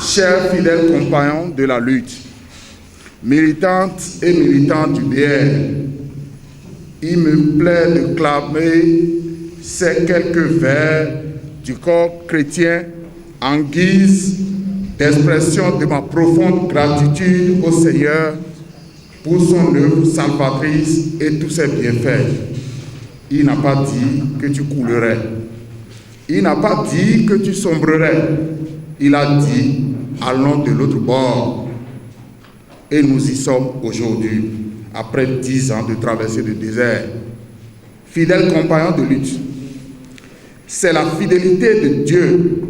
Chers fidèles compagnons de la lutte, militantes et militants du BR, il me plaît de clamer ces quelques vers du corps chrétien en guise d'expression de ma profonde gratitude au Seigneur pour son œuvre salvatrice et tous ses bienfaits. Il n'a pas dit que tu coulerais. Il n'a pas dit que tu sombrerais. Il a dit, allons de l'autre bord. Et nous y sommes aujourd'hui, après 10 ans de traversée du désert. Fidèles compagnons de lutte, c'est la fidélité de Dieu,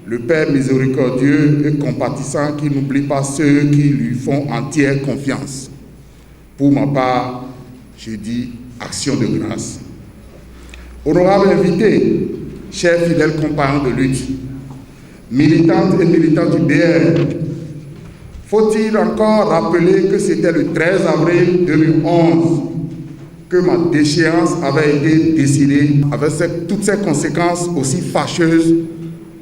le Père miséricordieux et compatissant, qui n'oublie pas ceux qui lui font entière confiance. Pour ma part, je dis action de grâce. Honorable invité, chers fidèles compagnons de lutte, militantes et militants du BR, faut-il encore rappeler que c'était le 13 avril 2011 que ma déchéance avait été décidée avec toutes ses conséquences aussi fâcheuses,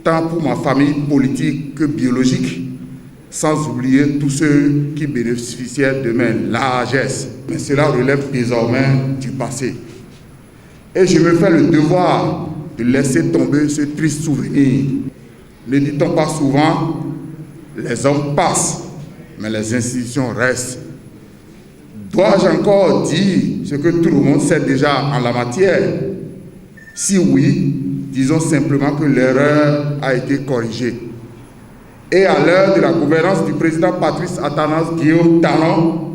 tant pour ma famille politique que biologique, sans oublier tous ceux qui bénéficiaient de mes largesses. Mais cela relève désormais du passé. Et je me fais le devoir de laisser tomber ce triste souvenir. Ne dit-on pas souvent, les hommes passent, mais les institutions restent. Dois-je encore dire ce que tout le monde sait déjà en la matière? Si oui, disons simplement que l'erreur a été corrigée. Et à l'heure de la gouvernance du président Patrice Athanase Guillaume Talon,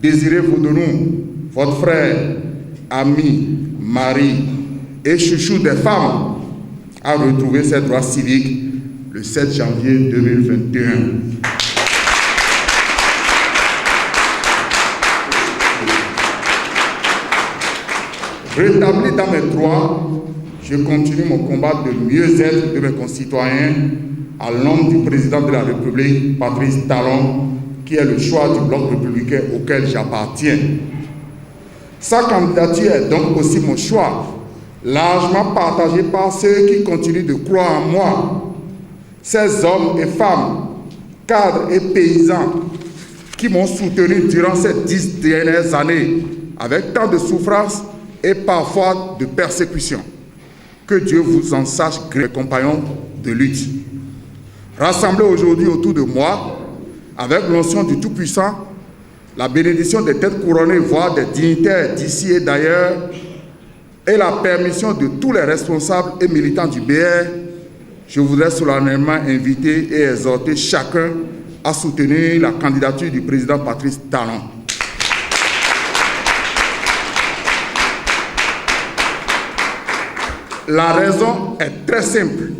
Désiré Vaudenou, votre frère, ami, mari et chouchou des femmes, a retrouvé ses droits civiques le 7 janvier 2021. Rétabli dans mes droits, je continue mon combat de mieux-être de mes concitoyens à l'ombre du président de la République, Patrice Talon, qui est le choix du bloc républicain auquel j'appartiens. Sa candidature est donc aussi mon choix, largement partagé par ceux qui continuent de croire en moi. Ces hommes et femmes, cadres et paysans qui m'ont soutenu durant ces 10 dernières années avec tant de souffrance et parfois de persécution. Que Dieu vous en sache, mes compagnons de lutte. Rassemblés aujourd'hui autour de moi, avec l'onction du Tout-Puissant, la bénédiction des têtes couronnées, voire des dignitaires d'ici et d'ailleurs, et la permission de tous les responsables et militants du BR, je voudrais solennellement inviter et exhorter chacun à soutenir la candidature du président Patrice Talon. La raison est très simple.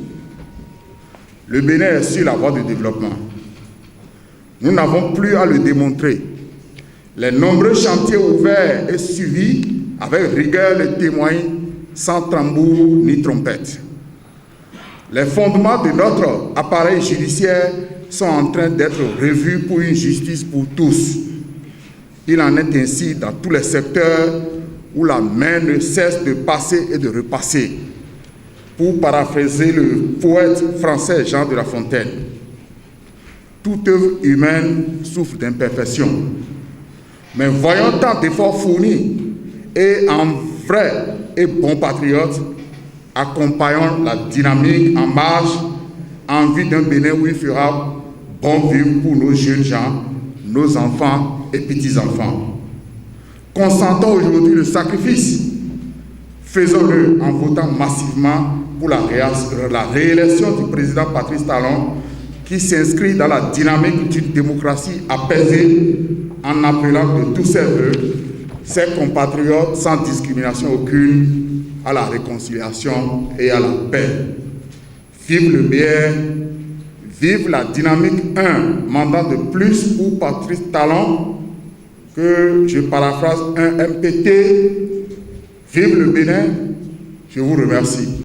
Le Bénin est sur la voie de développement. Nous n'avons plus à le démontrer. Les nombreux chantiers ouverts et suivis avec rigueur le témoignent sans tambour ni trompette. Les fondements de notre appareil judiciaire sont en train d'être revus pour une justice pour tous. Il en est ainsi dans tous les secteurs où la main ne cesse de passer et de repasser. Pour paraphraser le poète français Jean de La Fontaine, toute œuvre humaine souffre d'imperfection. Mais voyant tant d'efforts fournis et en vrai et bon patriote, accompagnons la dynamique en marche en vue d'un Bénin où il fera bon vivre pour nos jeunes gens, nos enfants et petits-enfants. Consentons aujourd'hui le sacrifice. Faisons-le en votant massivement pour la réélection du président Patrice Talon, qui s'inscrit dans la dynamique d'une démocratie apaisée en appelant de tous ses voeux ses compatriotes sans discrimination aucune à la réconciliation et à la paix. Vive le BR, vive la dynamique 1, mandat de plus pour Patrice Talon, que je paraphrase un MPT. Vive le Bénin, je vous remercie.